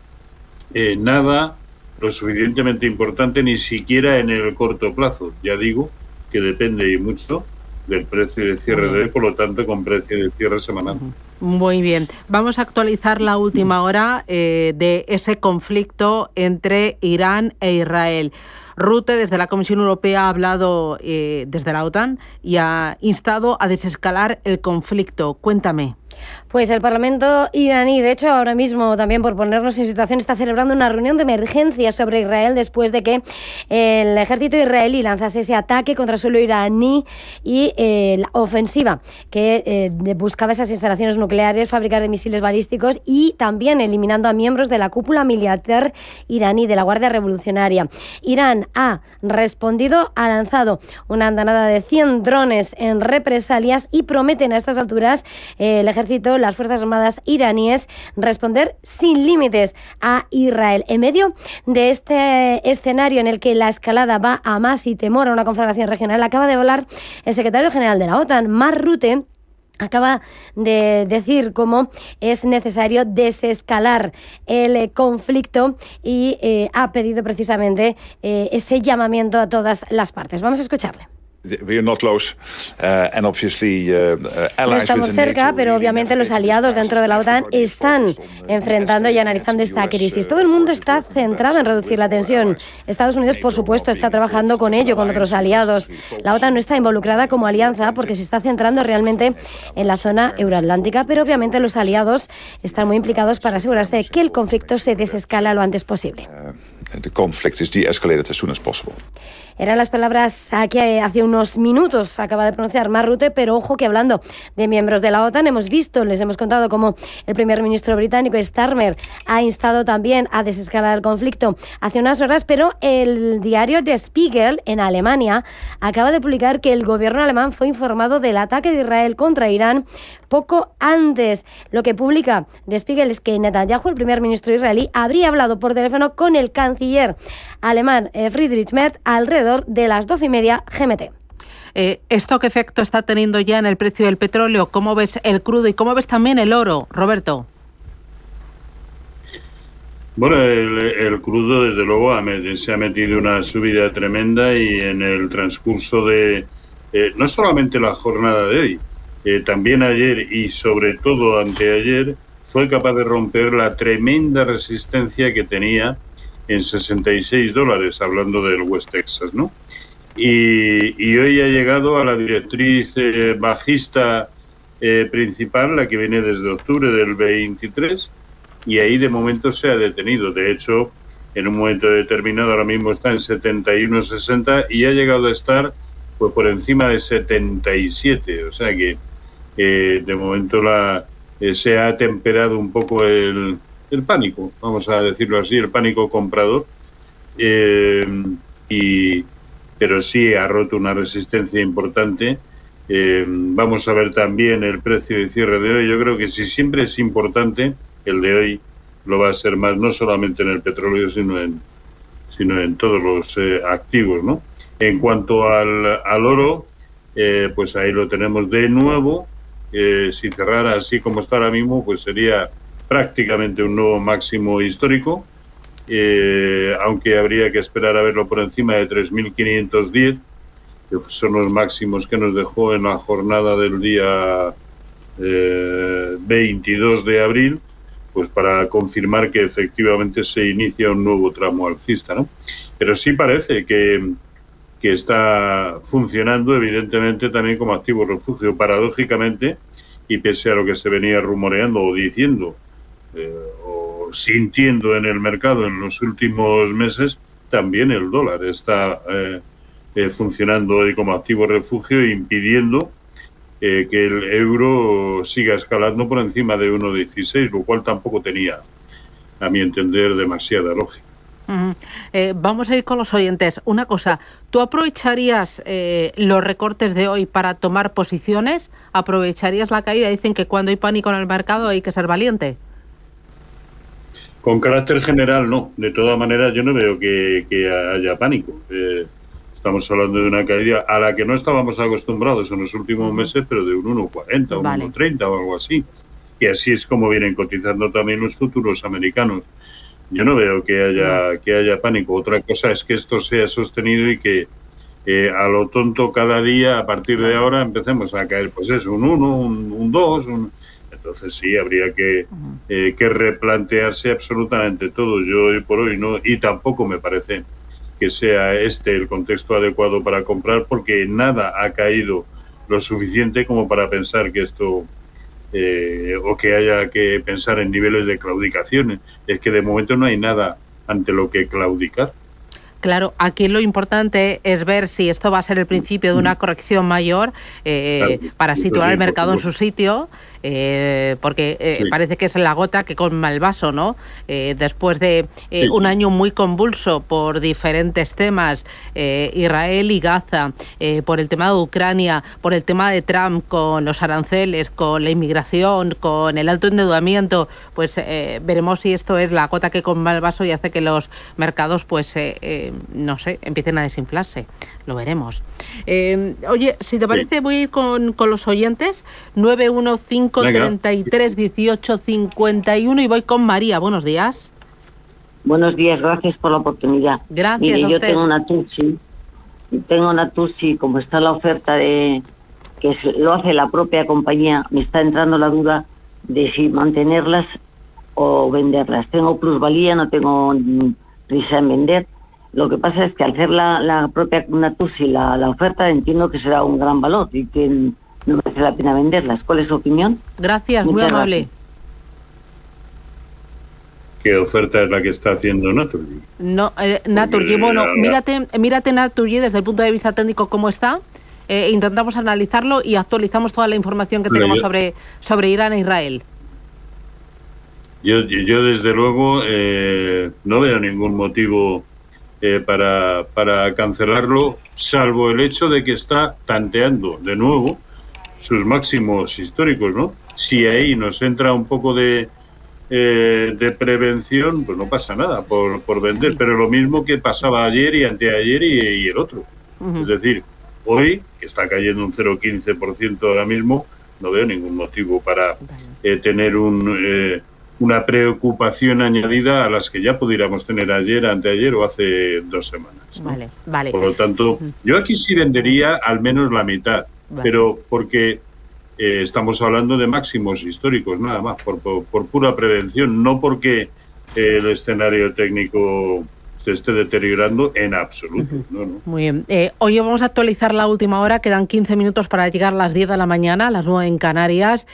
nada lo suficientemente importante, ni siquiera en el corto plazo. Ya digo que depende y mucho del precio de cierre de hoy, por lo tanto con precio de cierre semanal. Muy bien. Vamos a actualizar la última hora de ese conflicto entre Irán e Israel. Rute, desde la Comisión Europea, ha hablado desde la OTAN y ha instado a desescalar el conflicto. Cuéntame. Pues el Parlamento iraní, de hecho, ahora mismo, también por ponernos en situación, está celebrando una reunión de emergencia sobre Israel después de que el ejército israelí lanzase ese ataque contra suelo iraní y la ofensiva que buscaba esas instalaciones nucleares, fábricas de misiles balísticos y también eliminando a miembros de la cúpula militar iraní, de la Guardia Revolucionaria. Irán ha respondido, ha lanzado una andanada de 100 drones en represalias y prometen a estas alturas el ejército, las Fuerzas Armadas iraníes, responder sin límites a Israel. En medio de este escenario en el que la escalada va a más y temor a una conflagración regional, acaba de hablar el secretario general de la OTAN, Mark Rutte. Acaba de decir cómo es necesario desescalar el conflicto y ha pedido precisamente ese llamamiento a todas las partes. Vamos a escucharle. No estamos cerca, pero obviamente los aliados dentro de la OTAN están enfrentando y analizando esta crisis. Todo el mundo está centrado en reducir la tensión. Estados Unidos, por supuesto, está trabajando con ello, con otros aliados. La OTAN no está involucrada como alianza porque se está centrando realmente en la zona euroatlántica, pero obviamente los aliados están muy implicados para asegurarse de que el conflicto se desescala lo antes posible. Eran las palabras que hace unos minutos acaba de pronunciar Mark Rutte, pero ojo que hablando de miembros de la OTAN, les hemos contado cómo el primer ministro británico Starmer ha instado también a desescalar el conflicto hace unas horas, pero el diario Der Spiegel en Alemania acaba de publicar que el gobierno alemán fue informado del ataque de Israel contra Irán poco antes. Lo que publica Der Spiegel es que Netanyahu, el primer ministro israelí, habría hablado por teléfono con el canciller alemán Friedrich Merz alrededor de las 12:30 GMT. ¿Esto qué efecto está teniendo ya en el precio del petróleo? ¿Cómo ves el crudo y cómo ves también el oro, Roberto? Bueno, el crudo desde luego se ha metido una subida tremenda y en el transcurso de no solamente la jornada de hoy, también ayer y sobre todo anteayer, fue capaz de romper la tremenda resistencia que tenía en $66, hablando del West Texas, ¿no? Y hoy ha llegado a la directriz bajista principal, la que viene desde octubre del 23, y ahí de momento se ha detenido. De hecho, en un momento determinado ahora mismo está en 71,60 y ha llegado a estar pues por encima de 77. O sea que de momento se ha temperado un poco el pánico, vamos a decirlo así, el pánico comprador. Pero sí ha roto una resistencia importante. Vamos a ver también el precio de cierre de hoy. Yo creo que si siempre es importante, el de hoy lo va a ser más, no solamente en el petróleo, sino en todos los activos, ¿no? En cuanto al oro, pues ahí lo tenemos de nuevo. Si cerrara así como está ahora mismo, pues sería prácticamente un nuevo máximo histórico. Aunque habría que esperar a verlo por encima de 3.510, que son los máximos que nos dejó en la jornada del día 22 de abril, pues para confirmar que efectivamente se inicia un nuevo tramo alcista, ¿no? Pero sí parece que está funcionando, evidentemente, también como activo refugio, paradójicamente, y pese a lo que se venía rumoreando o diciendo, o sintiendo en el mercado en los últimos meses, también el dólar está funcionando hoy como activo refugio, impidiendo que el euro siga escalando por encima de 1,16, lo cual tampoco tenía, a mi entender, demasiada lógica. Vamos a ir con los oyentes. Una cosa, ¿tú aprovecharías los recortes de hoy para tomar posiciones? ¿Aprovecharías la caída? Dicen que cuando hay pánico en el mercado hay que ser valiente. Con carácter general, no. De todas maneras, yo no veo que haya pánico. Estamos hablando de una caída a la que no estábamos acostumbrados en los últimos meses, pero de un 1,40, un 1,30 o algo así. Y así es como vienen cotizando también los futuros americanos. Yo no veo que haya pánico. Otra cosa es que esto sea sostenido y que a lo tonto cada día, a partir de ahora, empecemos a caer, pues eso, un 1, un 2, entonces sí, habría que replantearse absolutamente todo. Yo hoy por hoy no, y tampoco me parece que sea el contexto adecuado para comprar, porque nada ha caído lo suficiente como para pensar que esto o que haya que pensar en niveles de claudicaciones. Es que de momento no hay nada ante lo que claudicar. Claro, aquí lo importante es ver si esto va a ser el principio de una corrección mayor para situar el mercado en su sitio, porque parece que es la gota que colma el vaso, ¿no? Después de un año muy convulso por diferentes temas, Israel y Gaza, por el tema de Ucrania, por el tema de Trump con los aranceles, con la inmigración, con el alto endeudamiento, pues veremos si esto es la gota que colma el vaso y hace que los mercados, pues no sé, empiecen a desinflarse. Lo veremos. Oye, si te parece, voy a ir con los oyentes. 915331851 y voy con María. Buenos días. Buenos días, gracias por la oportunidad. Gracias. Mire, a yo usted. tengo una TUSI, como está la oferta lo hace la propia compañía, me está entrando la duda de si mantenerlas o venderlas. Tengo plusvalía, no tengo prisa en vender. Lo que pasa es que al ser la propia Naturgy la oferta, entiendo que será un gran valor y que no merece la pena venderlas. ¿Cuál es su opinión? Gracias, muy amable. ¿Qué oferta es la que está haciendo Naturgy? No, Naturgy, bueno, mírate Naturgy desde el punto de vista técnico cómo está. Intentamos analizarlo y actualizamos toda la información que tenemos sobre Irán e Israel. Yo desde luego no veo ningún motivo para cancelarlo, salvo el hecho de que está tanteando de nuevo sus máximos históricos, ¿no? Si ahí nos entra un poco de prevención, pues no pasa nada por vender, pero lo mismo que pasaba ayer y anteayer y el otro. Es decir, hoy, que está cayendo un 0,15% ahora mismo, no veo ningún motivo para tener una preocupación añadida a las que ya pudiéramos tener ayer, anteayer o hace 2 semanas, ¿no? Vale. Por lo tanto, yo aquí sí vendería al menos la mitad, pero porque estamos hablando de máximos históricos, nada más, por pura prevención, no porque el escenario técnico se esté deteriorando en absoluto. No. Muy bien. Hoy vamos a actualizar la última hora. Quedan 15 minutos para llegar a las 10 de la mañana, a las 9 en Canarias.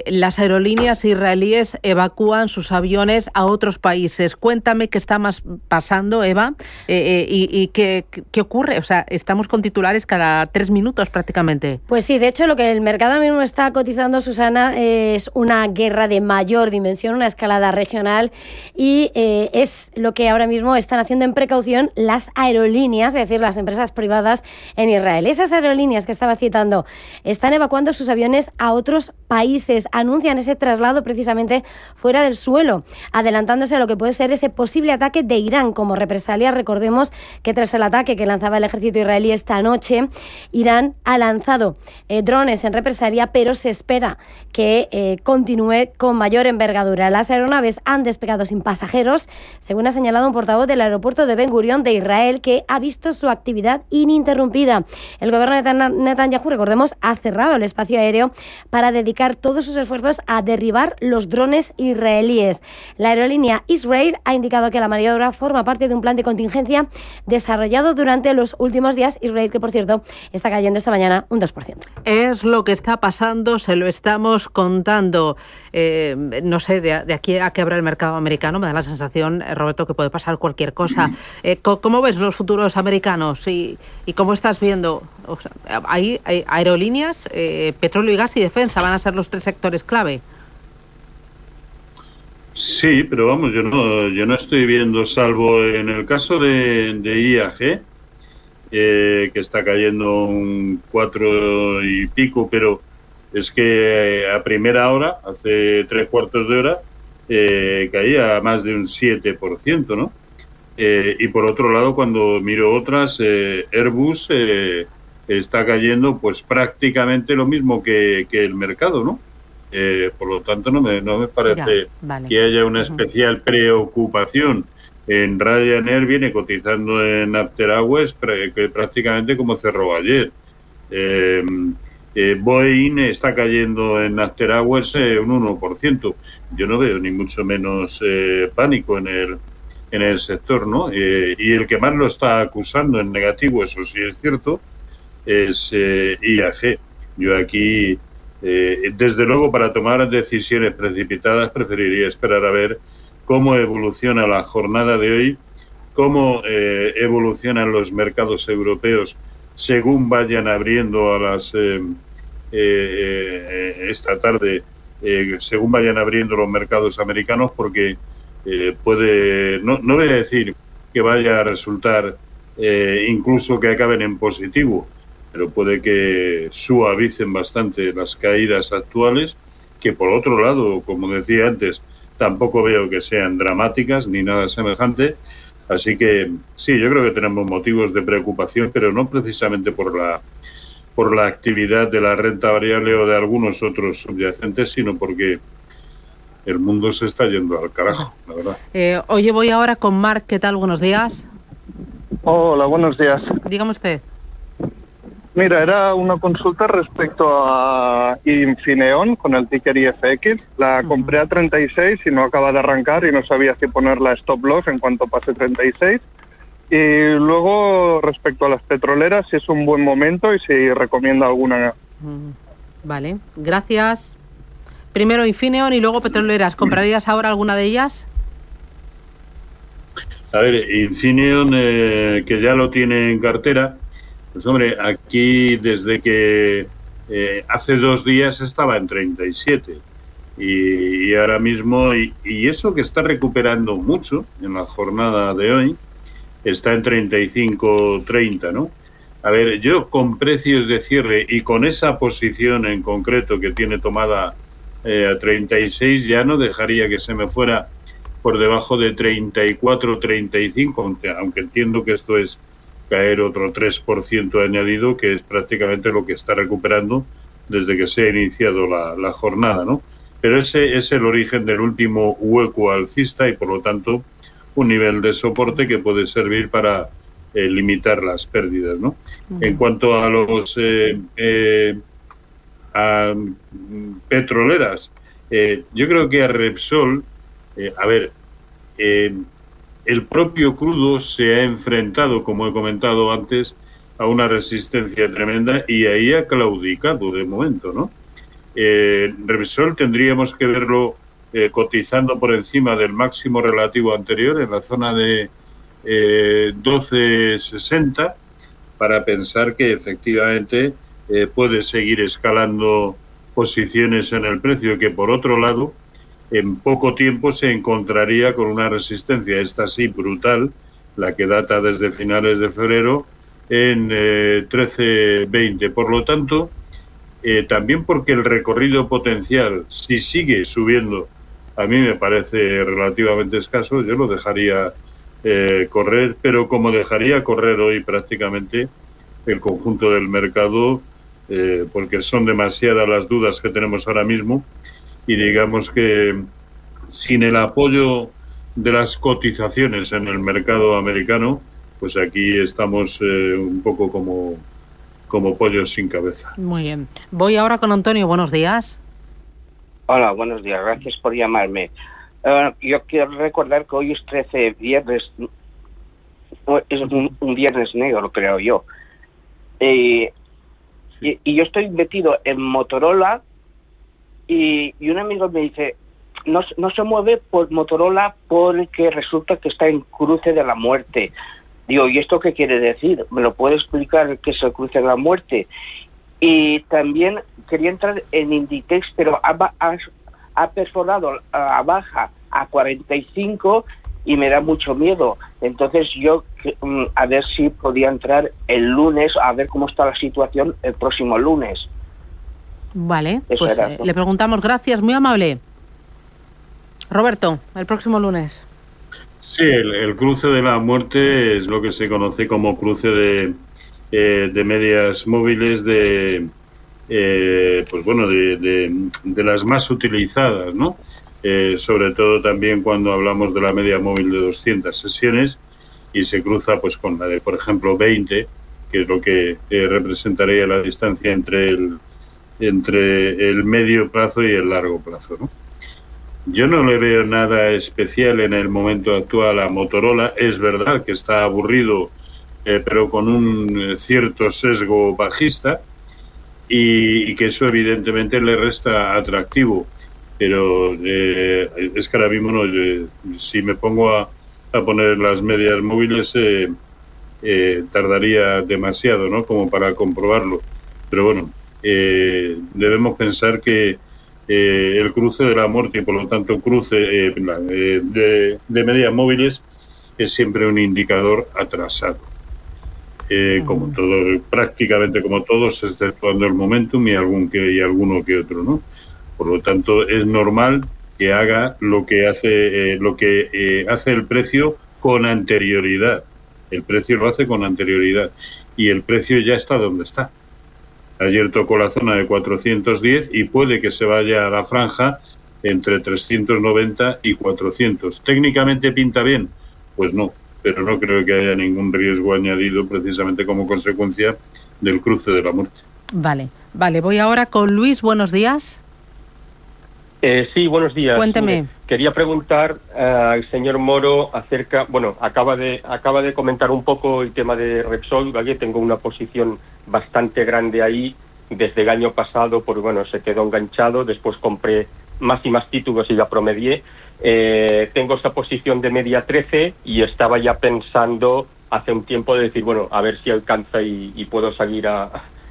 Las aerolíneas israelíes evacúan sus aviones a otros países. Cuéntame qué está más pasando, Eva, y qué ocurre. O sea, estamos con titulares cada 3 minutos prácticamente. Pues sí, de hecho lo que el mercado mismo está cotizando, Susana, es una guerra de mayor dimensión, una escalada regional, y es lo que ahora mismo están haciendo en precaución las aerolíneas, es decir, las empresas privadas en Israel. Esas aerolíneas que estabas citando están evacuando sus aviones a otros países, anuncian ese traslado precisamente fuera del suelo, adelantándose a lo que puede ser ese posible ataque de Irán como represalia. Recordemos que tras el ataque que lanzaba el ejército israelí esta noche, Irán ha lanzado drones en represalia, pero se espera que continúe con mayor envergadura. Las aeronaves han despegado sin pasajeros, según ha señalado un portavoz del aeropuerto de Ben Gurion de Israel, que ha visto su actividad ininterrumpida. El gobierno de Netanyahu, recordemos, ha cerrado el espacio aéreo para dedicar todos sus esfuerzos a derribar los drones israelíes. La aerolínea Israel ha indicado que la maniobra forma parte de un plan de contingencia desarrollado durante los últimos días. Israel, que por cierto está cayendo esta mañana un 2%. Es lo que está pasando, se lo estamos contando. No sé, de aquí a que abra el mercado americano, me da la sensación, Roberto, que puede pasar cualquier cosa. ¿Cómo ves los futuros americanos y cómo estás viendo? O sea, hay aerolíneas, petróleo y gas y defensa van a ser los 3 sectores clave. Sí, pero vamos, yo no estoy viendo, salvo en el caso de IAG, que está cayendo un 4 y pico, pero es que a primera hora, hace 3/4 de hora, caía más de un 7%, ¿no? Y por otro lado, cuando miro otras, Airbus está cayendo pues prácticamente lo mismo que el mercado, ¿no? Por lo tanto, no me parece que haya una especial preocupación. En Ryanair viene cotizando en After Hours prácticamente como cerró ayer. Boeing está cayendo en After Hours un 1%. Yo no veo ni mucho menos pánico en el sector, ¿no? Y el que más lo está acusando en negativo, eso sí es cierto, es IAG. Yo aquí, desde luego, para tomar decisiones precipitadas, preferiría esperar a ver cómo evoluciona la jornada de hoy, cómo evolucionan los mercados europeos según vayan abriendo a las esta tarde, según vayan abriendo los mercados americanos, porque puede, no voy a decir que vaya a resultar incluso que acaben en positivo, pero puede que suavicen bastante las caídas actuales, que por otro lado, como decía antes, tampoco veo que sean dramáticas ni nada semejante. Así que sí, yo creo que tenemos motivos de preocupación, pero no precisamente por la actividad de la renta variable o de algunos otros subyacentes, sino porque el mundo se está yendo al carajo, la verdad. Oye, voy ahora con Marc. ¿Qué tal? Buenos días. Hola, buenos días. Dígame usted. Mira, era una consulta respecto a Infineon con el ticker IFX. La compré a 36 y no acaba de arrancar y no sabía si poner la stop loss en cuanto pase 36. Y luego, respecto a las petroleras, si es un buen momento y si recomienda alguna. Vale, gracias. Primero Infineon y luego petroleras. ¿Comprarías ahora alguna de ellas? A ver, Infineon, que ya lo tiene en cartera, pues hombre, aquí desde que hace 2 días estaba en 37 y ahora mismo, y eso que está recuperando mucho en la jornada de hoy, está en 35-30, ¿no? A ver, yo con precios de cierre y con esa posición en concreto que tiene tomada a 36, ya no dejaría que se me fuera por debajo de 34-35, aunque entiendo que esto es caer otro 3% añadido, que es prácticamente lo que está recuperando desde que se ha iniciado la jornada, ¿no? Pero ese es el origen del último hueco alcista y, por lo tanto, un nivel de soporte que puede servir para limitar las pérdidas, ¿no? En cuanto a los petroleras. Yo creo que a Repsol, el propio crudo se ha enfrentado, como he comentado antes, a una resistencia tremenda y ahí ha claudicado de momento, ¿no? Repsol tendríamos que verlo cotizando por encima del máximo relativo anterior, en la zona de 12.60, para pensar que efectivamente puede seguir escalando posiciones en el precio, que por otro lado en poco tiempo se encontraría con una resistencia, esta sí brutal, la que data desde finales de febrero, en 13.20. Por lo tanto, también porque el recorrido potencial, si sigue subiendo, a mí me parece relativamente escaso, yo lo dejaría correr, pero como dejaría correr hoy prácticamente el conjunto del mercado, porque son demasiadas las dudas que tenemos ahora mismo, y digamos que sin el apoyo de las cotizaciones en el mercado americano, pues aquí estamos un poco como pollos sin cabeza. Muy bien. Voy ahora con Antonio. Buenos días. Hola, buenos días. Gracias por llamarme. Yo quiero recordar que hoy es 13 viernes. Es un viernes negro, creo yo. Y yo estoy metido en Motorola y un amigo me dice, no se mueve por Motorola porque resulta que está en cruce de la muerte. Digo, ¿y esto qué quiere decir? ¿Me lo puede explicar qué es el cruce de la muerte? Y también quería entrar en Inditex, pero ha perforado a baja a 45 y me da mucho miedo. Entonces yo a ver si podía entrar el lunes, a ver cómo está la situación el próximo lunes. Vale, pues le preguntamos. Gracias, muy amable. Roberto, el próximo lunes. Sí, el cruce de la muerte es lo que se conoce como cruce de medias móviles de las más utilizadas, ¿no? Sobre todo también cuando hablamos de la media móvil de 200 sesiones y se cruza pues con la de, por ejemplo, 20, que es lo que representaría la distancia entre el medio plazo y el largo plazo, ¿no? Yo no le veo nada especial en el momento actual a Motorola. Es verdad que está aburrido, pero con un cierto sesgo bajista y que eso evidentemente le resta atractivo. Pero es que ahora mismo si me pongo a poner las medias móviles tardaría demasiado, ¿no? Como para comprobarlo. Pero bueno, debemos pensar que el cruce de la muerte y por lo tanto cruce de medias móviles es siempre un indicador atrasado. Como todo, prácticamente como todos, exceptuando el momentum y alguno que otro, ¿no? Por lo tanto, es normal que haga lo que hace el precio con anterioridad. El precio lo hace con anterioridad y el precio ya está donde está. Ayer tocó la zona de 410 y puede que se vaya a la franja entre 390 y 400. ¿Técnicamente pinta bien? Pues no, pero no creo que haya ningún riesgo añadido precisamente como consecuencia del cruce de la muerte. Vale, voy ahora con Luis. Buenos días. Sí, buenos días. Cuénteme. Quería preguntar al señor Moro acerca, acaba de comentar un poco el tema de Repsol, ¿vale? Tengo una posición bastante grande ahí desde el año pasado, porque se quedó enganchado, después compré más y más títulos y ya promedié. Tengo esta posición de media 13 y estaba ya pensando hace un tiempo de decir, a ver si alcanza y puedo salir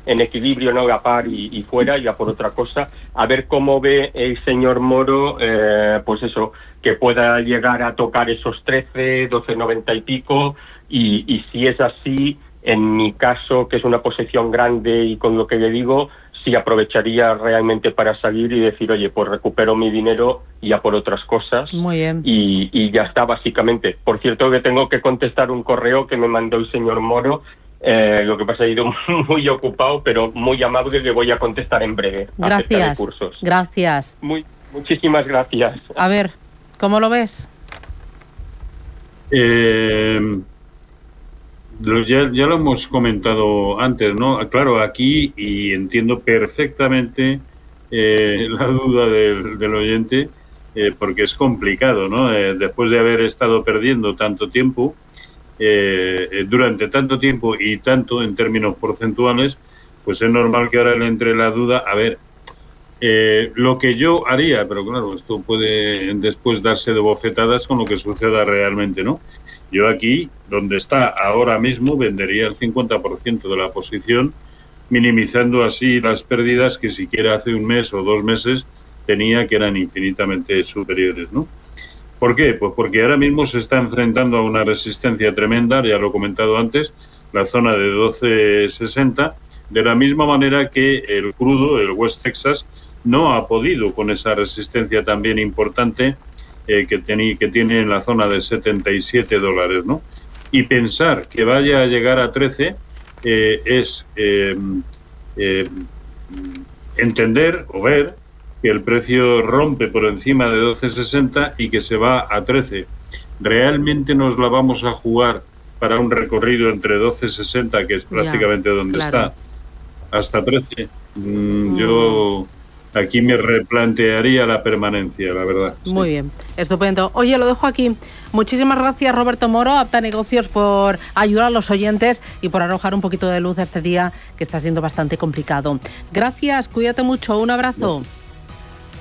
en equilibrio, ¿no? A par y fuera, ya por otra cosa. A ver cómo ve el señor Moro, que pueda llegar a tocar esos 13, 12.90 y pico, y si es así, en mi caso, que es una posición grande y con lo que le digo, si aprovecharía realmente para salir y decir, oye, pues recupero mi dinero y ya por otras cosas. Muy bien. Y ya está, básicamente. Por cierto, que tengo que contestar un correo que me mandó el señor Moro. Lo que pasa, he ido muy ocupado, pero muy amable, que voy a contestar en breve. Gracias. De cursos. Gracias. Muchísimas gracias. A ver, ¿cómo lo ves? Ya lo hemos comentado antes, ¿no? Claro, aquí, y entiendo perfectamente la duda del oyente, porque es complicado, ¿no? Después de haber estado perdiendo tanto tiempo, durante tanto tiempo y tanto en términos porcentuales, pues es normal que ahora le entre la duda. A ver, lo que yo haría, pero claro, esto puede después darse de bofetadas con lo que suceda realmente, ¿no? Yo aquí, donde está ahora mismo, vendería el 50% de la posición, minimizando así las pérdidas que siquiera hace un mes o 2 meses tenía, que eran infinitamente superiores, ¿no? ¿Por qué? Pues porque ahora mismo se está enfrentando a una resistencia tremenda, ya lo he comentado antes, la zona de 12.60, de la misma manera que el crudo, el West Texas, no ha podido con esa resistencia también importante que tiene en la zona de $77, ¿no? Y pensar que vaya a llegar a 13 es entender o ver que el precio rompe por encima de 12.60 y que se va a 13. ¿Realmente nos la vamos a jugar para un recorrido entre 12.60, que es prácticamente donde está, hasta 13? Yo aquí me replantearía la permanencia, la verdad. Muy bien, estupendo. Oye, lo dejo aquí. Muchísimas gracias, Roberto Moro, Apta Negocios, por ayudar a los oyentes y por arrojar un poquito de luz a este día que está siendo bastante complicado. Gracias, cuídate mucho, un abrazo.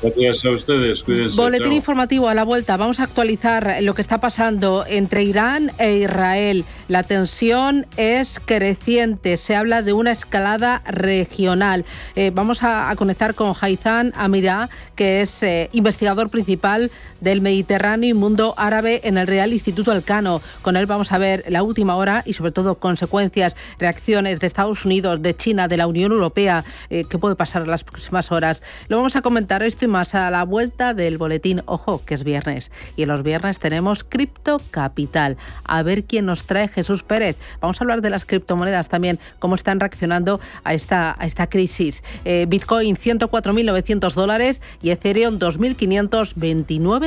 Gracias a ustedes, cuídense. Boletín chao. informativo a la vuelta. Vamos a actualizar lo que está pasando entre Irán e Israel. La tensión es creciente. Se habla de una escalada regional. Vamos a conectar con Haitham Amirah, que es investigador principal del Mediterráneo y mundo árabe en el Real Instituto Elcano. Con él vamos a ver la última hora y sobre todo consecuencias, reacciones de Estados Unidos, de China, de la Unión Europea, qué puede pasar en las próximas horas. Lo vamos a comentar esto y más a la vuelta del boletín. Ojo, que es viernes y en los viernes tenemos Cripto Capital. A ver quién nos trae Jesús Pérez. Vamos a hablar de las criptomonedas también, cómo están reaccionando a esta crisis. Bitcoin $104.900 y Ethereum $2.529.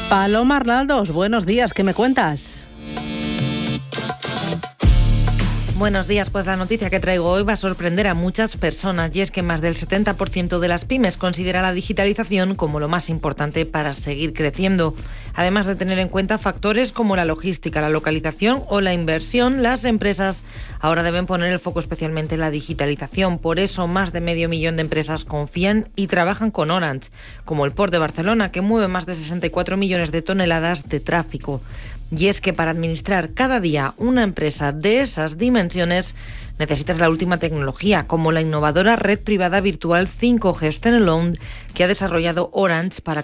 Paloma Arnaldos, buenos días, ¿qué me cuentas? Buenos días, pues la noticia que traigo hoy va a sorprender a muchas personas y es que más del 70% de las pymes considera la digitalización como lo más importante para seguir creciendo. Además de tener en cuenta factores como la logística, la localización o la inversión, las empresas ahora deben poner el foco especialmente en la digitalización. Por eso más de 500.000 de empresas confían y trabajan con Orange, como el Port de Barcelona, que mueve más de 64 millones de toneladas de tráfico. Y es que para administrar cada día una empresa de esas dimensiones necesitas la última tecnología, como la innovadora red privada virtual 5G Standalone que ha desarrollado Orange para